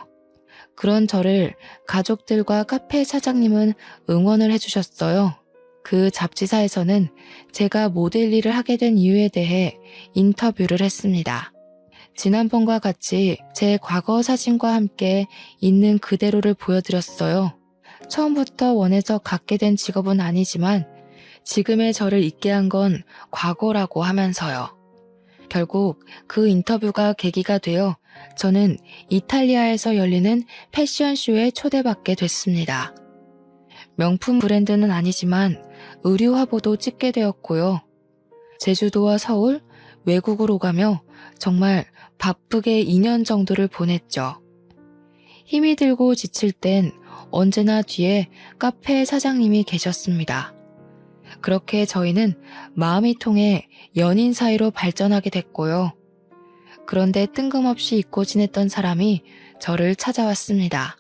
그런 저를 가족들과 카페 사장님은 응원을 해주셨어요. 그 잡지사에서는 제가 모델 일을 하게 된 이유에 대해 인터뷰를 했습니다. 지난번과 같이 제 과거 사진과 함께 있는 그대로를 보여드렸어요. 처음부터 원해서 갖게 된 직업은 아니지만 지금의 저를 있게 한 건 과거라고 하면서요. 결국 그 인터뷰가 계기가 되어 저는 이탈리아에서 열리는 패션쇼에 초대받게 됐습니다. 명품 브랜드는 아니지만 의류 화보도 찍게 되었고요. 제주도와 서울, 외국으로 가며 정말 바쁘게 2년 정도를 보냈죠. 힘이 들고 지칠 땐 언제나 뒤에 카페 사장님이 계셨습니다. 그렇게 저희는 마음이 통해 연인 사이로 발전하게 됐고요. 그런데 뜬금없이 잊고 지냈던 사람이 저를 찾아왔습니다.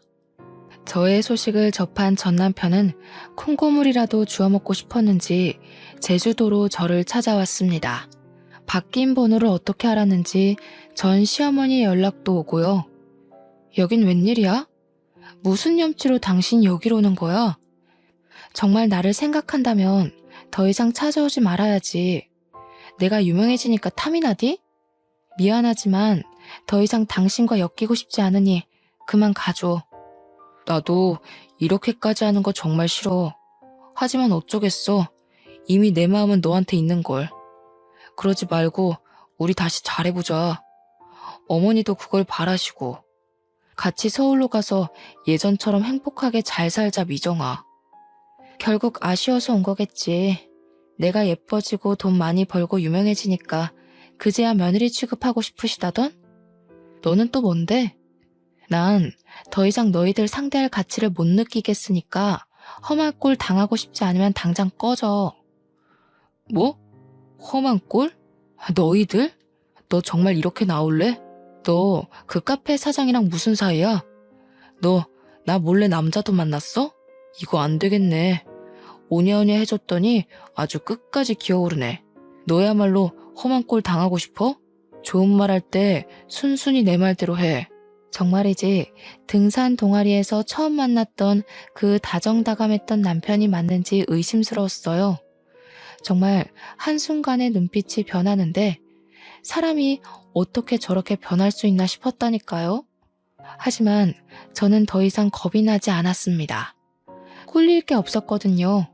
저의 소식을 접한 전 남편은 콩고물이라도 주워 먹고 싶었는지 제주도로 저를 찾아왔습니다. 바뀐 번호를 어떻게 알았는지 전 시어머니의 연락도 오고요. 여긴 웬일이야? 무슨 염치로 당신 여기로 오는 거야? 정말 나를 생각한다면 더 이상 찾아오지 말아야지. 내가 유명해지니까 탐이 나디? 미안하지만 더 이상 당신과 엮이고 싶지 않으니 그만 가줘. 나도 이렇게까지 하는 거 정말 싫어. 하지만 어쩌겠어. 이미 내 마음은 너한테 있는걸. 그러지 말고 우리 다시 잘해보자. 어머니도 그걸 바라시고. 같이 서울로 가서 예전처럼 행복하게 잘 살자, 미정아. 결국 아쉬워서 온 거겠지. 내가 예뻐지고 돈 많이 벌고 유명해지니까 그제야 며느리 취급하고 싶으시다던? 너는 또 뭔데? 난 더 이상 너희들 상대할 가치를 못 느끼겠으니까 험한 꼴 당하고 싶지 않으면 당장 꺼져. 뭐? 험한 꼴? 너희들? 너 정말 이렇게 나올래? 너 그 카페 사장이랑 무슨 사이야? 너 나 몰래 남자도 만났어? 이거 안 되겠네. 오냐오냐 해줬더니 아주 끝까지 기어오르네. 너야말로 험한 꼴 당하고 싶어? 좋은 말 할 때 순순히 내 말대로 해. 정말이지 등산 동아리에서 처음 만났던 그 다정다감했던 남편이 맞는지 의심스러웠어요. 정말 한순간에 눈빛이 변하는데 사람이 어떻게 저렇게 변할 수 있나 싶었다니까요. 하지만 저는 더 이상 겁이 나지 않았습니다. 꿀릴 게 없었거든요.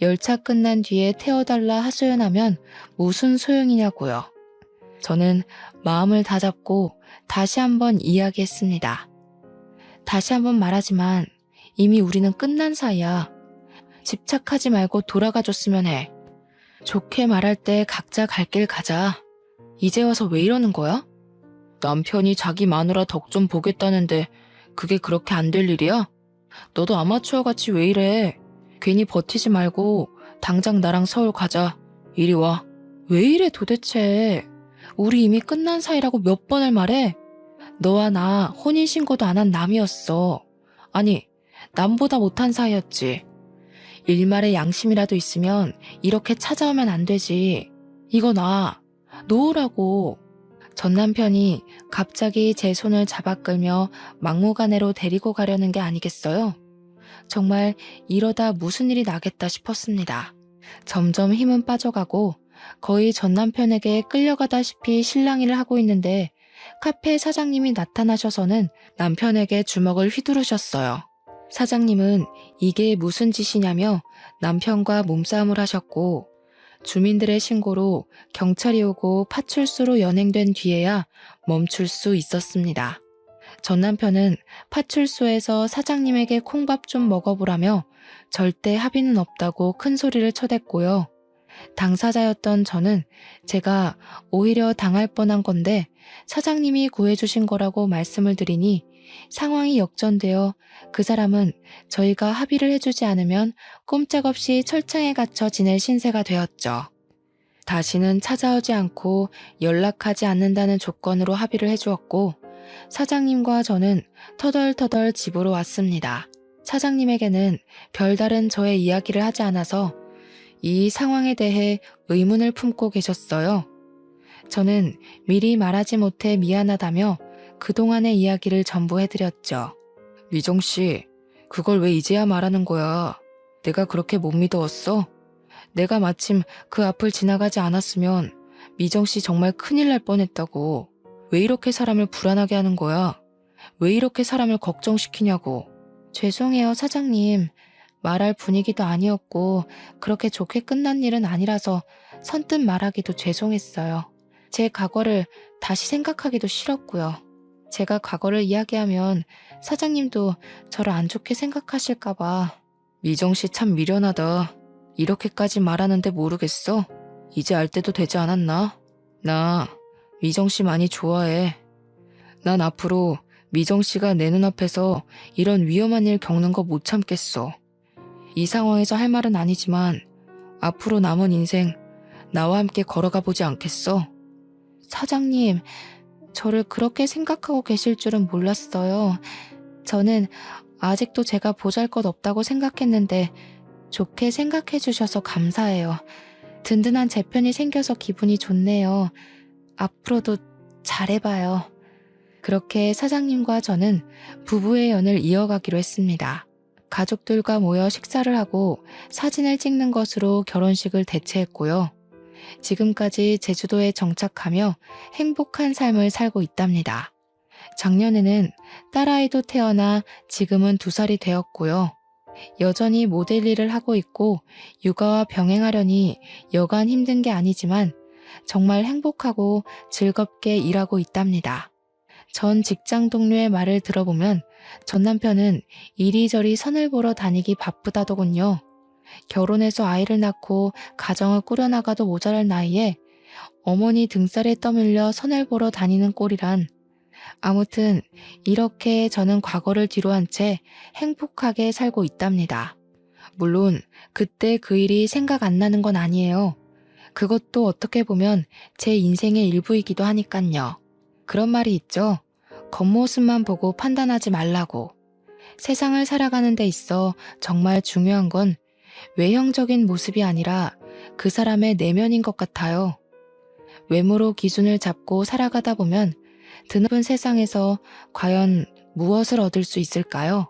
열차 끝난 뒤에 태워달라 하소연하면 무슨 소용이냐고요. 저는 마음을 다잡고 다시 한번 이야기했습니다. 다시 한번 말하지만 이미 우리는 끝난 사이야. 집착하지 말고 돌아가 줬으면 해. 좋게 말할 때 각자 갈 길 가자. 이제 와서 왜 이러는 거야? 남편이 자기 마누라 덕 좀 보겠다는데 그게 그렇게 안 될 일이야? 너도 아마추어 같이 왜 이래? 괜히 버티지 말고 당장 나랑 서울 가자. 이리 와. 왜 이래 도대체? 우리 이미 끝난 사이라고 몇 번을 말해? 너와 나 혼인신고도 안 한 남이었어. 아니, 남보다 못한 사이였지. 일말의 양심이라도 있으면 이렇게 찾아오면 안 되지. 이거 나 놓으라고. 전 남편이 갑자기 제 손을 잡아 끌며 막무가내로 데리고 가려는 게 아니겠어요? 정말 이러다 무슨 일이 나겠다 싶었습니다. 점점 힘은 빠져가고 거의 전 남편에게 끌려가다시피 실랑이를 하고 있는데 카페 사장님이 나타나셔서는 남편에게 주먹을 휘두르셨어요. 사장님은 이게 무슨 짓이냐며 남편과 몸싸움을 하셨고 주민들의 신고로 경찰이 오고 파출소로 연행된 뒤에야 멈출 수 있었습니다. 전 남편은 파출소에서 사장님에게 콩밥 좀 먹어보라며 절대 합의는 없다고 큰 소리를 쳐댔고요. 당사자였던 저는 제가 오히려 당할 뻔한 건데 사장님이 구해주신 거라고 말씀을 드리니 상황이 역전되어 그 사람은 저희가 합의를 해주지 않으면 꼼짝없이 철창에 갇혀 지낼 신세가 되었죠. 다시는 찾아오지 않고 연락하지 않는다는 조건으로 합의를 해주었고 사장님과 저는 터덜터덜 집으로 왔습니다. 사장님에게는 별다른 저의 이야기를 하지 않아서 이 상황에 대해 의문을 품고 계셨어요. 저는 미리 말하지 못해 미안하다며 그동안의 이야기를 전부 해드렸죠. 미정 씨, 그걸 왜 이제야 말하는 거야? 내가 그렇게 못 믿어왔어? 내가 마침 그 앞을 지나가지 않았으면 미정 씨 정말 큰일 날 뻔했다고. 왜 이렇게 사람을 불안하게 하는 거야? 왜 이렇게 사람을 걱정시키냐고. 죄송해요, 사장님. 말할 분위기도 아니었고 그렇게 좋게 끝난 일은 아니라서 선뜻 말하기도 죄송했어요. 제 과거를 다시 생각하기도 싫었고요. 제가 과거를 이야기하면 사장님도 저를 안 좋게 생각하실까봐. 미정 씨 참 미련하다. 이렇게까지 말하는데 모르겠어? 이제 알 때도 되지 않았나? 나 미정 씨 많이 좋아해. 난 앞으로 미정 씨가 내 눈앞에서 이런 위험한 일 겪는 거 못 참겠어. 이 상황에서 할 말은 아니지만 앞으로 남은 인생 나와 함께 걸어가 보지 않겠어? 사장님, 저를 그렇게 생각하고 계실 줄은 몰랐어요. 저는 아직도 제가 보잘것없다고 생각했는데 좋게 생각해 주셔서 감사해요. 든든한 제 편이 생겨서 기분이 좋네요. 앞으로도 잘해봐요. 그렇게 사장님과 저는 부부의 연을 이어가기로 했습니다. 가족들과 모여 식사를 하고 사진을 찍는 것으로 결혼식을 대체했고요. 지금까지 제주도에 정착하며 행복한 삶을 살고 있답니다. 작년에는 딸아이도 태어나 지금은 2살이 되었고요. 여전히 모델 일을 하고 있고 육아와 병행하려니 여간 힘든 게 아니지만 정말 행복하고 즐겁게 일하고 있답니다. 전 직장 동료의 말을 들어보면 전 남편은 이리저리 선을 보러 다니기 바쁘다더군요. 결혼해서 아이를 낳고 가정을 꾸려나가도 모자랄 나이에 어머니 등살에 떠밀려 선을 보러 다니는 꼴이란. 아무튼 이렇게 저는 과거를 뒤로한 채 행복하게 살고 있답니다. 물론 그때 그 일이 생각 안 나는 건 아니에요. 그것도 어떻게 보면 제 인생의 일부이기도 하니깐요. 그런 말이 있죠. 겉모습만 보고 판단하지 말라고. 세상을 살아가는 데 있어 정말 중요한 건 외형적인 모습이 아니라 그 사람의 내면인 것 같아요. 외모로 기준을 잡고 살아가다 보면 드넓은 세상에서 과연 무엇을 얻을 수 있을까요?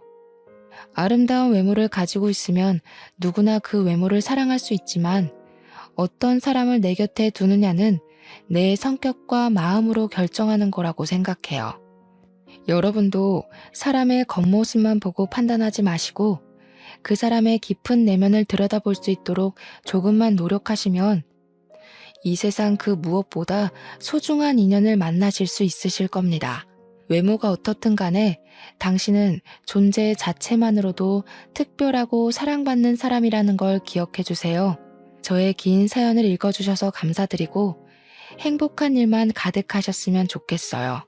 아름다운 외모를 가지고 있으면 누구나 그 외모를 사랑할 수 있지만 어떤 사람을 내 곁에 두느냐는 내 성격과 마음으로 결정하는 거라고 생각해요. 여러분도 사람의 겉모습만 보고 판단하지 마시고 그 사람의 깊은 내면을 들여다볼 수 있도록 조금만 노력하시면 이 세상 그 무엇보다 소중한 인연을 만나실 수 있으실 겁니다. 외모가 어떻든 간에 당신은 존재 자체만으로도 특별하고 사랑받는 사람이라는 걸 기억해 주세요. 저의 긴 사연을 읽어주셔서 감사드리고 행복한 일만 가득하셨으면 좋겠어요.